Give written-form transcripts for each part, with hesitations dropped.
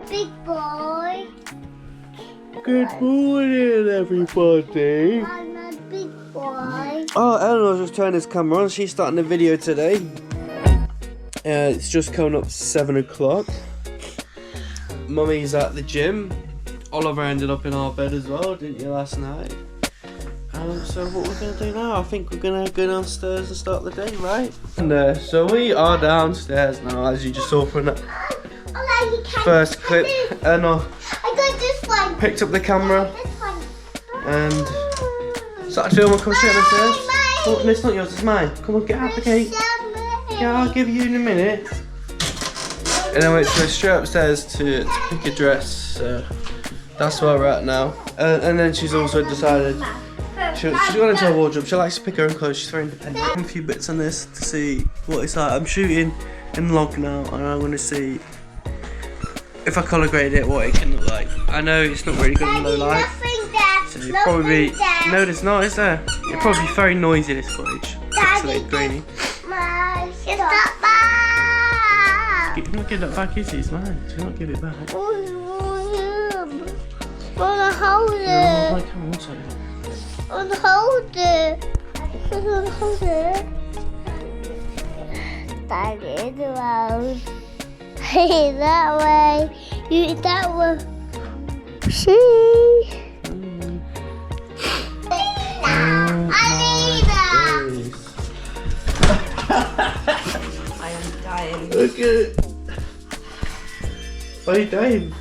big boy. Good morning, everybody. I'm a big boy. Oh, Eleanor's just turned his camera on. She's starting the video today. It's just coming up 7 o'clock. Mummy's at the gym. Oliver ended up in our bed as well, didn't you, last night? So what we're going to do now, I think we're going to go downstairs and start the day, right? And so we are downstairs now, as you just saw from that first clip. Eleanor picked up the camera and started filming. Come straight downstairs. Oh, no, it's not yours, it's mine. Come on, get out the cake. Yeah, I'll give you in a minute. And then we went straight upstairs to pick a dress. So that's where we're at now. And then she's also decided she's gone into her wardrobe. She likes to pick her own clothes. She's very independent. A few bits on this to see what it's like. I'm shooting in log now, and I'm going to see if I colour grade it, what it can look like. I know it's not really good in low light. So it'll probably no, there's not, is there? It'll probably be very noisy, this footage. Pixelated, grainy. Get that back! You're not giving that back, is it? It's mine. Do not give it back. I wanna hold it. I wanna hold it. I wanna hold it. Daddy, the road. Hey, that way. You that way. See? I am dying. Look at it. Why are you dying?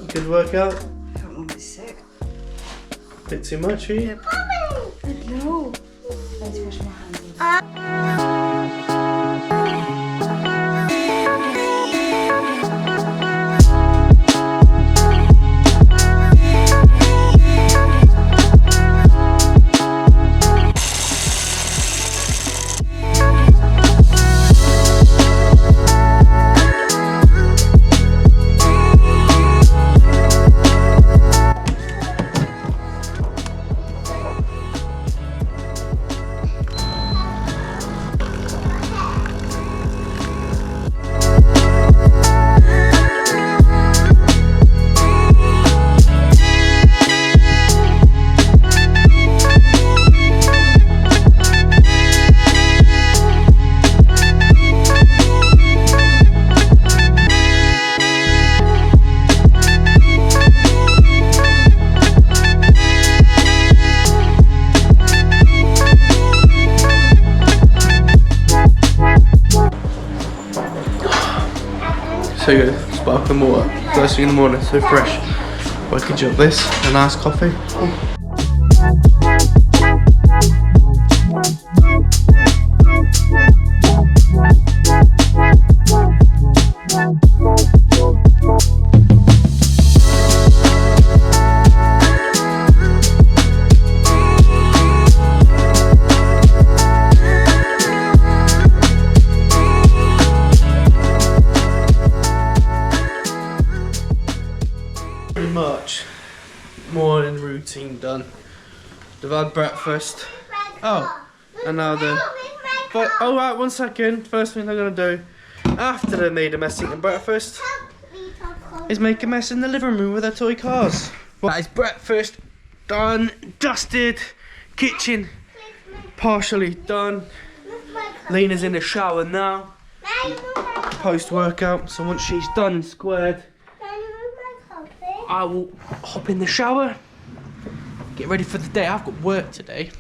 Good workout? I don't want to be sick. Bit too much for you? No. Let's wash my hands. So good, sparkling water, first thing in the morning, so fresh. Waking you up this, a nice coffee. Pretty much morning routine done. They've had breakfast. Oh, and now but oh right, 1 second. First thing they're gonna do after they made a mess eating breakfast is make a mess in the living room with their toy cars. That is breakfast done, dusted, kitchen partially done. Lena's in the shower now, post workout. So once she's done and squared, I will hop in the shower, get ready for the day. I've got work today.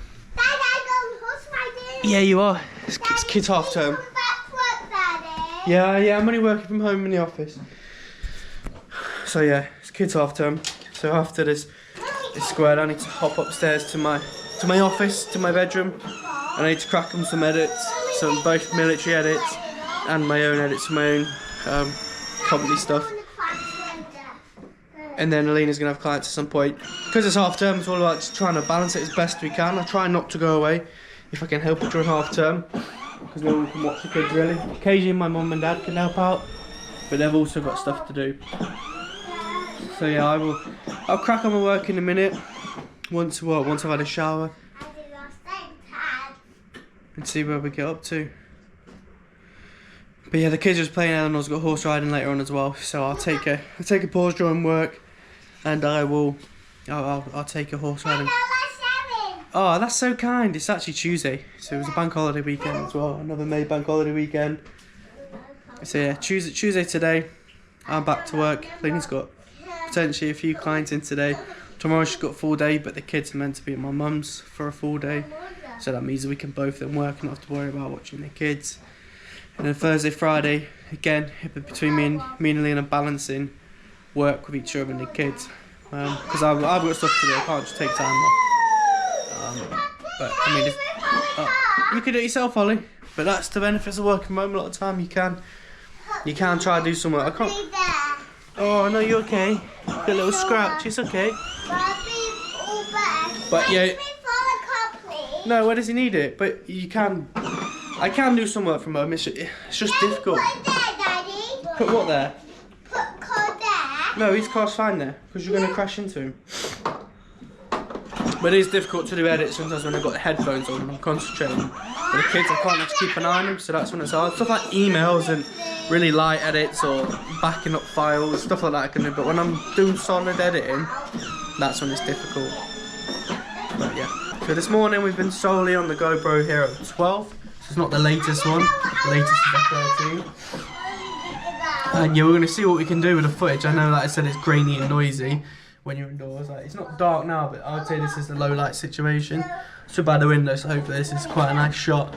Yeah, you are. It's kids half term. Yeah, I'm only working from home in the office. So yeah, it's kids half term. So after this is squared, I need to hop upstairs to my office, to my bedroom, and I need to crack on some edits, some both military edits and my own edits, my own company stuff. And then Alina's gonna have clients at some point. Because it's half term, it's all about just trying to balance it as best we can. I try not to go away if I can help it during half term, because no one can watch the kids really. Occasionally my mum and dad can help out, but they've also got stuff to do. So yeah, I'll crack on my work in a minute. Once I've had a shower. And see where we get up to. But yeah, the kids are just playing. Eleanor's got horse riding later on as well, so I'll take a pause during work, and I'll take a horse riding. Oh, that's so kind. It's actually Tuesday, so it was a bank holiday weekend as well. Another May bank holiday weekend. So yeah, Tuesday today. I'm back to work. Lainey's got potentially a few clients in today. Tomorrow she's got a full day, but the kids are meant to be at my mum's for a full day, so that means that we can both then work and not have to worry about watching the kids. And then Thursday, Friday, again, between me and Leon are balancing work with each other and the kids. Because I've got stuff to do, I can't just take time off. But I mean, you can do it yourself, Ollie. But that's the benefits of working from home. A lot of time you can try to do some work. I can't. Oh no, you're okay. Got a little scratch. It's okay. But yeah. No, where does he need it? But you can. I can do some work from home. It's just difficult. Put there, Daddy. Put what there? Put car there. No, his car's fine there because you're going to crash into him. But it is difficult to do edits sometimes when I've got the headphones on and I'm concentrating. With the kids, I can't just keep an eye on them, so that's when it's hard. Stuff like emails and really light edits or backing up files, stuff like that I can do. But when I'm doing solid editing, that's when it's difficult. But yeah. So this morning we've been solely on the GoPro Hero 12. It's not the latest one. The latest is the 13. And yeah, we're going to see what we can do with the footage. I know, like I said, it's grainy and noisy when you're indoors. Like, it's not dark now, but I would say this is the low light situation. So by the window, so hopefully this is quite a nice shot.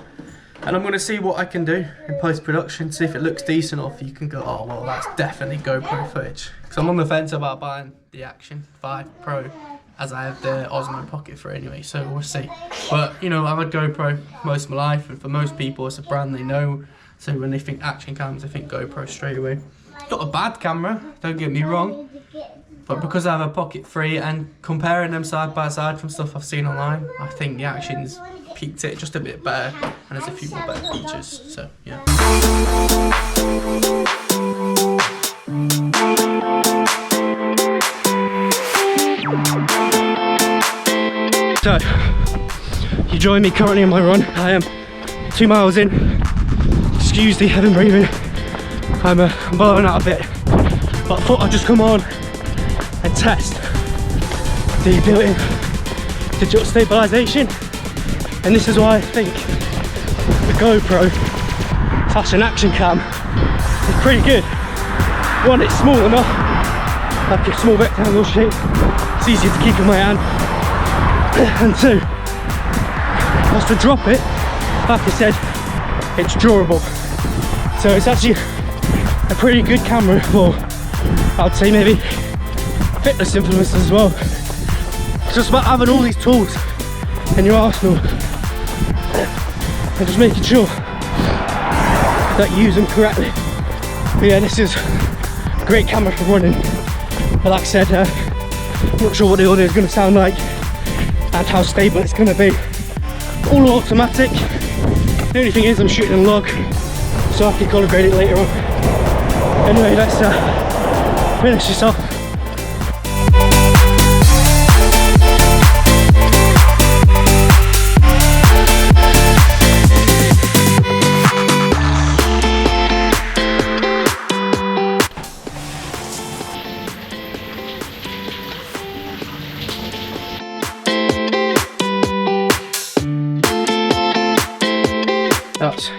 And I'm going to see what I can do in post-production, see if it looks decent, or if you can go, oh well, that's definitely GoPro footage. Because I'm on the fence about buying the Action 5 Pro, as I have the Osmo Pocket for anyway, so we'll see. But, you know, I've had GoPro most of my life, and for most people it's a brand they know, so when they think action cams, they think GoPro straight away. Not a bad camera, don't get me wrong, but because I have a Pocket 3 and comparing them side by side from stuff I've seen online, I think the Action's peaked it just a bit better, and there's a few more better features, so yeah. So, you join me currently on my run. I am 2 miles in. Excuse the heavy breathing. I'm blowing out a bit. But I thought I'd just come on and test the built-in digital stabilisation. And this is why I think the GoPro / an action cam is pretty good. One, it's small enough, like a small rectangle shape. It's easy to keep in my hand. And two, as to drop it, like I said, it's durable. So it's actually a pretty good camera for, I'd say, maybe fitness influencers as well. It's just about having all these tools in your arsenal and just making sure that you use them correctly. But yeah, this is a great camera for running. But like I said, I'm not sure what the audio is going to sound like and how stable it's going to be. All automatic. The only thing is I'm shooting in log, so I can calibrate it later on. Anyway, let's finish this off. That's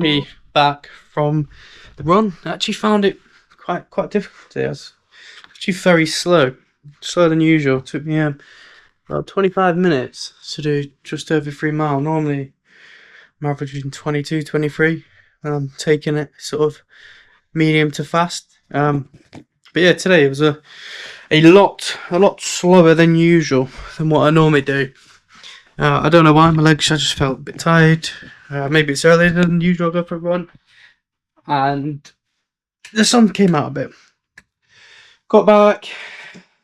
me back from the run. I actually found it quite difficult today. I was actually very slower than usual. It took me about 25 minutes to do just over 3 miles. Normally I'm averaging 22, 23 when I'm taking it sort of medium to fast. But yeah, today it was a lot slower than usual than what I normally do. I don't know why, my legs, I just felt a bit tired. Maybe it's earlier than usual, I go for a run. And the sun came out a bit. Got back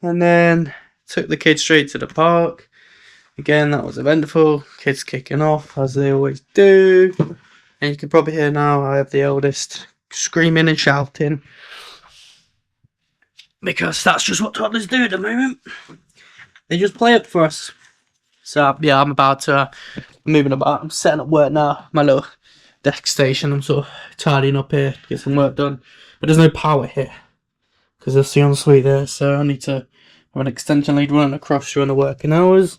and then took the kids straight to the park. Again, that was eventful. Kids kicking off as they always do. And you can probably hear now I have the eldest screaming and shouting, because that's just what toddlers do at the moment. They just play up for us. So yeah, I'm about to moving about. I'm setting up work now. My little desk station. I'm sort of tidying up here, get some work done. But there's no power here because there's the ensuite there, so I need to have an extension lead running across during the working hours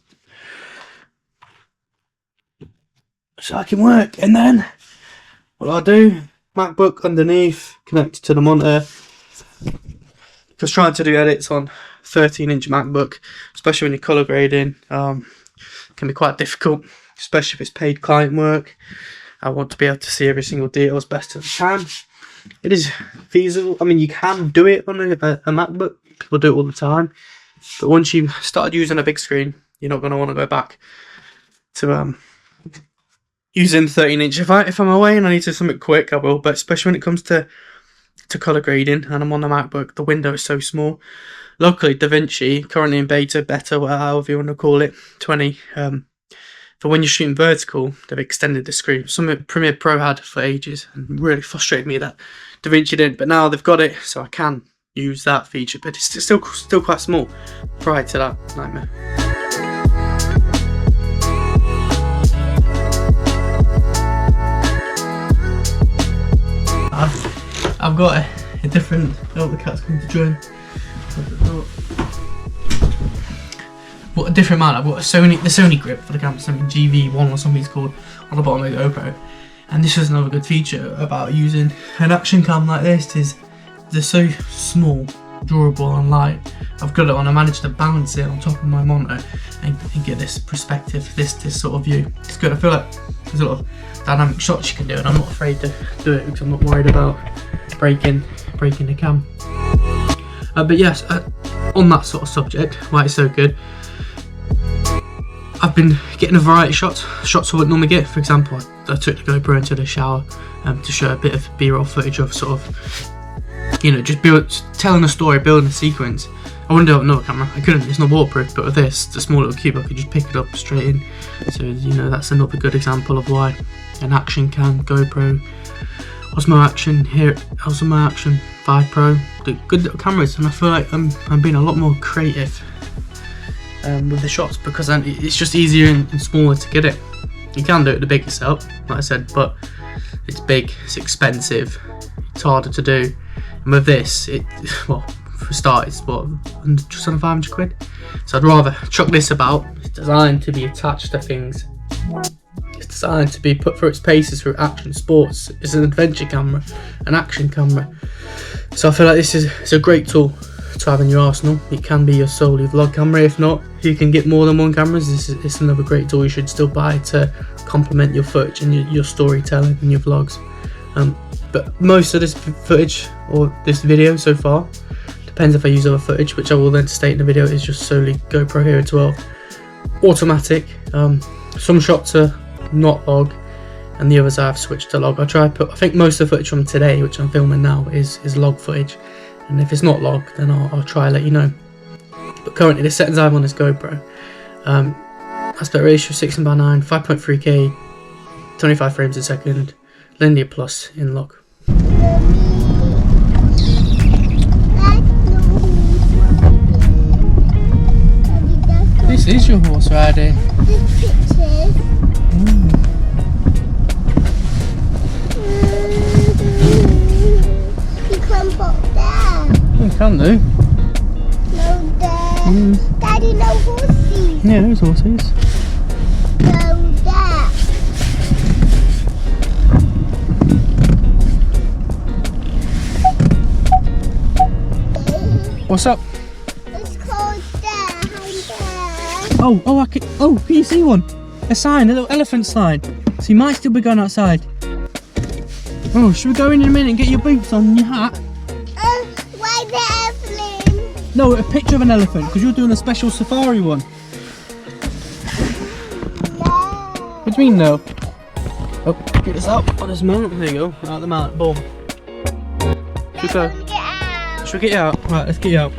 so I can work. And then what I'll do, MacBook underneath, connected to the monitor, because trying to do edits on 13-inch MacBook, especially when you're colour grading, can be quite difficult, especially if it's paid client work. I want to be able to see every single detail as best as I can. It is feasible. I mean, you can do it on a MacBook. People do it all the time. But once you've started using a big screen, you're not going to want to go back to using 13-inch. If I'm away and I need to do something quick, I will. But especially when it comes to colour grading and I'm on the MacBook, the window is so small. Luckily, DaVinci, currently in beta, however you want to call it, 20. For when you're shooting vertical, they've extended the screen. Something Premiere Pro had for ages, and really frustrated me that DaVinci didn't. But now they've got it, so I can use that feature. But it's still quite small prior to that nightmare. I've got a different. Oh, the cat's coming to join. But a different mount. I've got the Sony grip for the camera, something GV1 or something it's called, on the bottom of the GoPro. And this is another good feature about using an action cam like this, is they're so small, durable and light. I've got it on, I managed to balance it on top of my monitor and get this perspective, this sort of view. It's good. I feel like there's a lot of dynamic shots you can do, and I'm not afraid to do it because I'm not worried about breaking the cam. But yes, on that sort of subject, why it's so good, I've been getting a variety of shots I wouldn't normally get. For example, I took the GoPro into the shower to show a bit of B-roll footage of sort of, you know, just telling a story, building a sequence. I wouldn't do it with another camera, I couldn't, it's not waterproof, but with this, the small little cube, I could just pick it up straight in. So, you know, that's another good example of why an action cam, GoPro, Osmo Action, Osmo Action 5 Pro, the good little cameras, and I feel like I'm being a lot more creative with the shots, because then it's just easier and smaller to get it. You can do it the bigger setup, like I said, but it's big, it's expensive, it's harder to do. And with this, well, for a start, it's what, just under 500 quid. So I'd rather chuck this about. It's designed to be attached to things. It's designed to be put through its paces for action sports. It's an adventure camera, an action camera. So I feel like this is a great tool to have in your arsenal. It can be your solely vlog camera. If not, you can get more than one camera. It's another great tool you should still buy to complement your footage and your storytelling and your vlogs. But most of this footage, or this video so far, depends if I use other footage, which I will then state in the video, is just solely GoPro Hero 12 automatic. Some shots are not log, and the others I have switched to log. I think most of the footage from today, which I'm filming now, is log footage, and if it's not log, then I'll try to let you know. But currently the settings I have on this GoPro, aspect ratio 16:9, 5.3K, 25 frames a second, linear plus in log. This is your horse riding. You can put there. You can do. No, there. Daddy, no horses. Yeah, there's horses. No, there. What's up? It's called there. Can you see one? A sign, a little elephant sign. So you might still be going outside. Oh, should we go in a minute and get your boots on and your hat? Why the airplane? No, a picture of an elephant, because you're doing a special safari one. What do you mean no? Oh, get this out on this mount. There you go, out the mount, boom. Should we get you out? Right, let's get you out.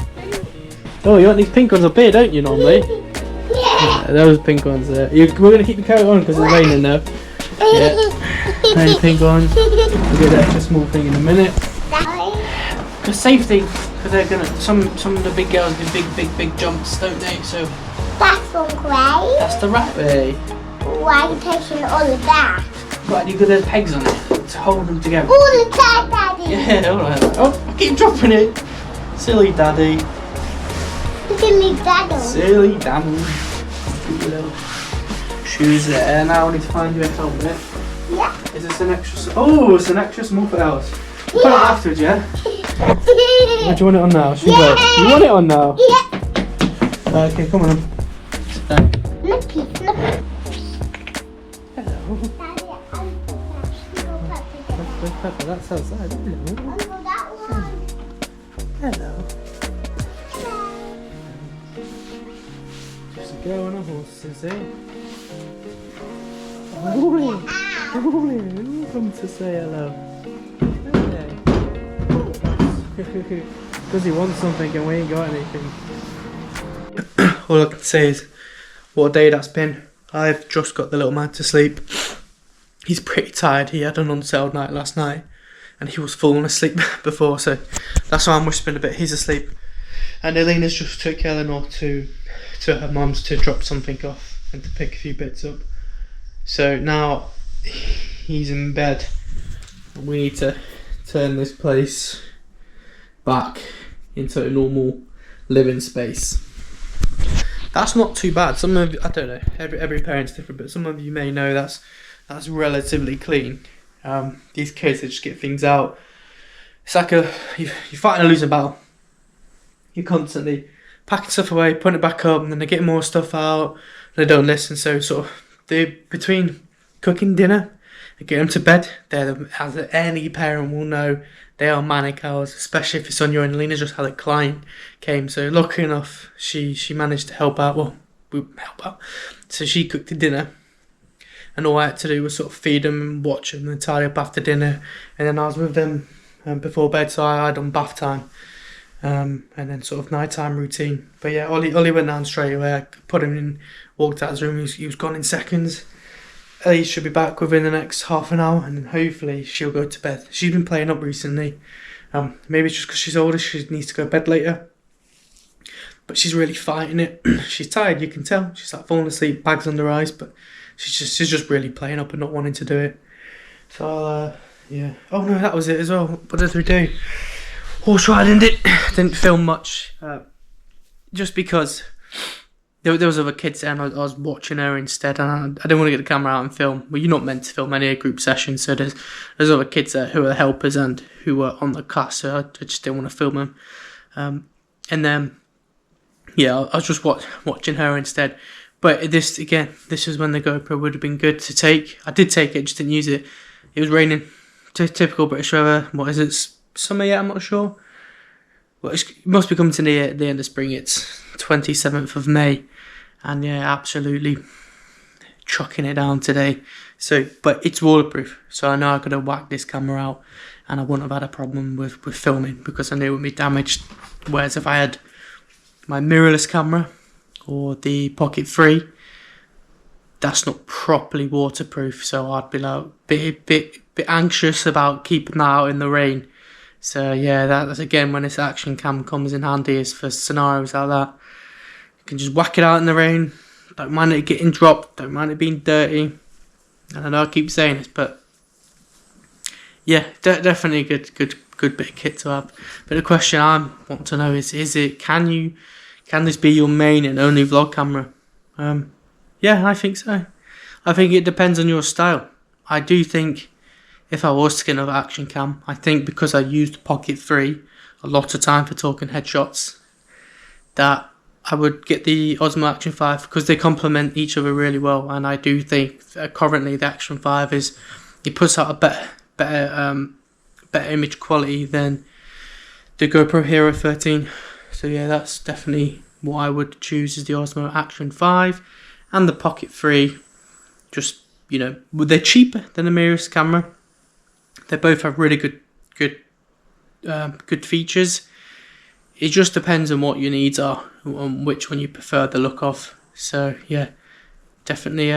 Oh, you want these pink ones up here, don't you, normally? Yeah, those pink ones there. We're going to keep the coat on because it's raining now. Yeah. Any pink ones. We'll get the extra small thing in a minute. For safety, because they're going to, some of the big girls do big jumps, don't they? So That's wrong way. that's the right way. Why are you taking all of that? Right, you got the pegs on it to hold them together. Oh, the cat, Daddy. Yeah, alright. Oh, I keep dropping it. Silly daddy. Silly Daddy. Silly daddy. Put your little shoes there. Now I need to find you a helmet. Yeah. Is this an extra? Oh, it's an extra small for ours. Put it on afterwards, yeah? Or do you want it on now? Should we go? You want it on now? Yeah. Okay, come on. Sit down. Nippy, nippy. Hello. Daddy, Where's Pepper? That's outside. Hello. Uncle, that one. Hello. Just a girl on a horse, is it? Rolling. Rolling. Come to say hello. Because he wants something and we ain't got anything. All I can say is what a day that's been. I've just got the little man to sleep. He's pretty tired. He had an unsettled night last night and he was falling asleep before, so that's why I'm whispering a bit. He's asleep. And Elena's just took Eleanor to her mum's to drop something off and to pick a few bits up. So now he's in bed and we need to turn this place back into a normal living space. That's not too bad. Some of you, I don't know, every parent's different, but some of you may know that's relatively clean. These kids, they just get things out. It's like you're fighting a losing battle. You're constantly packing stuff away, putting it back up, and then they get more stuff out. They don't listen, so sort of they between cooking dinner and getting them to bed, as any parent will know, they are manic hours, especially if it's on your own. Lena just had a client came, so lucky enough she managed to help out. Well, we help out. So she cooked the dinner, and all I had to do was sort of feed them and watch them and tidy up after dinner. And then I was with them before bed, so I had on bath time, and then sort of nighttime routine. But yeah, Ollie went down straight away. I put him in, walked out of his room. He was gone in seconds. Ellie should be back within the next half an hour, and then hopefully she'll go to bed. She's been playing up recently. Maybe it's just because she's older, she needs to go to bed later. But she's really fighting it. She's tired, you can tell. She's like falling asleep, bags under her eyes, but she's just really playing up and not wanting to do it. So yeah. Oh no, that was it as well. What did we do? Horse riding, didn't film much, just because there was other kids there and I was watching her instead, and I didn't want to get the camera out and film. Well, you're not meant to film any group sessions, so there's other kids there who are helpers and who were on the class, so I just didn't want to film them. And then, yeah, I was just watching her instead. But this is when the GoPro would have been good to take. I did take it, just didn't use it. It was raining. Typical British weather. What is it? Summer yet? I'm not sure. Well, it must be coming to the end of spring. It's 27th of May. And yeah, absolutely chucking it down today. So, but it's waterproof. So I know I could have whacked this camera out and I wouldn't have had a problem with filming because I knew it would be damaged. Whereas if I had my mirrorless camera or the Pocket 3, that's not properly waterproof. So I'd be like bit anxious about keeping that out in the rain. So yeah, that's again when this action cam comes in handy, is for scenarios like that. You can just whack it out in the rain. Don't mind it getting dropped. Don't mind it being dirty. And I know I keep saying this, but yeah, definitely a good bit of kit to have. But the question I want to know is can this be your main and only vlog camera? Yeah, I think so. I think it depends on your style. I do think if I was to get another action cam, I think because I used Pocket 3 a lot of time for talking headshots, that I would get the Osmo Action 5 because they complement each other really well. And I do think currently the Action 5 it puts out a better image quality than the GoPro Hero 13. So yeah, that's definitely what I would choose, is the Osmo Action 5 and the Pocket 3. Just, you know, they're cheaper than the mirrorless camera. They both have really good features. It just depends on what your needs are, on which one you prefer the look of. So yeah, definitely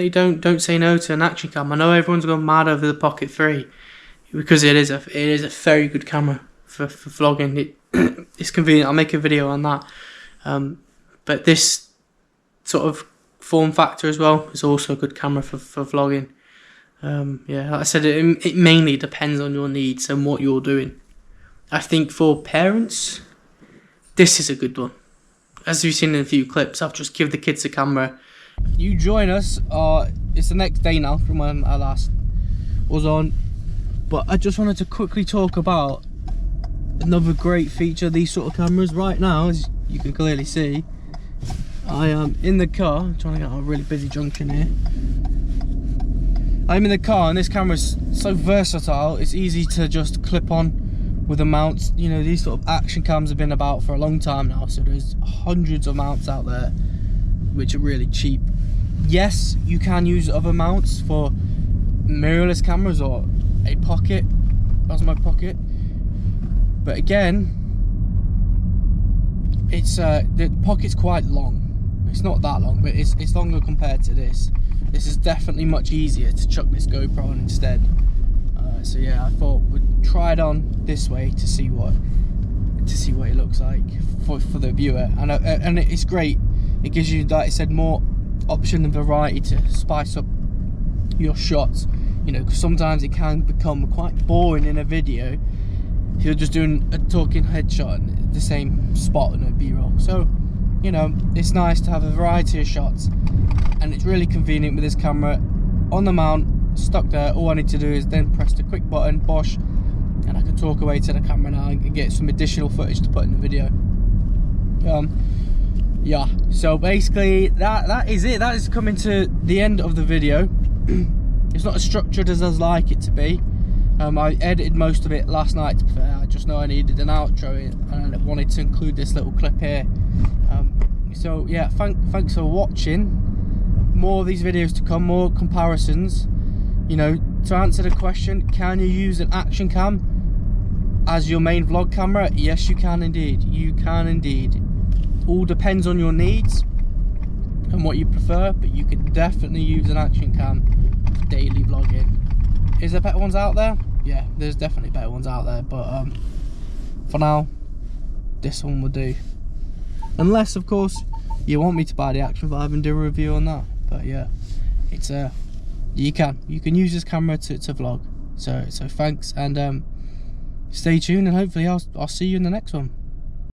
don't say no to an action cam. I know everyone's gone mad over the Pocket 3 because it is a very good camera for vlogging. It's convenient. I'll make a video on that. But this sort of form factor as well is also a good camera for vlogging. Yeah, like I said, it mainly depends on your needs and what you're doing. I think for parents, this is a good one. As you've seen in a few clips, I've just given the kids a camera. You join us, it's the next day now from when I last was on, but I just wanted to quickly talk about another great feature of these sort of cameras. Right now, as you can clearly see, I am in the car. I'm trying to get a really busy junction here. I'm in the car and this camera is so versatile, it's easy to just clip on with the mounts. You know, these sort of action cams have been about for a long time now, so there's hundreds of mounts out there which are really cheap. Yes, you can use other mounts for mirrorless cameras or a pocket. That's my pocket. But again, it's the pocket's quite long. It's not that long, but it's longer compared to this. This is definitely much easier to chuck this GoPro on instead. So yeah, I thought we'd try it on this way to see what it looks like for the viewer, and it's great. It gives you, like I said, more option and variety to spice up your shots. You know, because sometimes it can become quite boring in a video if you're just doing a talking headshot in the same spot in a B-roll. So, you know, it's nice to have a variety of shots, and it's really convenient with this camera on the mount, stuck there. All I need to do is then press the quick button, bosh, and I can talk away to the camera now and get some additional footage to put in the video. Yeah, so basically that is it. That is coming to the end of the video. It's not as structured as I'd like it to be. I edited most of it last night, to be fair. I just know I needed an outro and I wanted to include this little clip here. So yeah, thanks for watching. More of these videos to come, more comparisons. You know, to answer the question, can you use an action cam as your main vlog camera? Yes, you can indeed. You can indeed. All depends on your needs and what you prefer, but you can definitely use an action cam for daily vlogging. Is there better ones out there? Yeah, there's definitely better ones out there, but for now, this one will do. Unless, of course, you want me to buy the Action 5 and do a review on that. But yeah, it's you can use this camera to vlog. So thanks, and stay tuned, and hopefully I'll see you in the next one.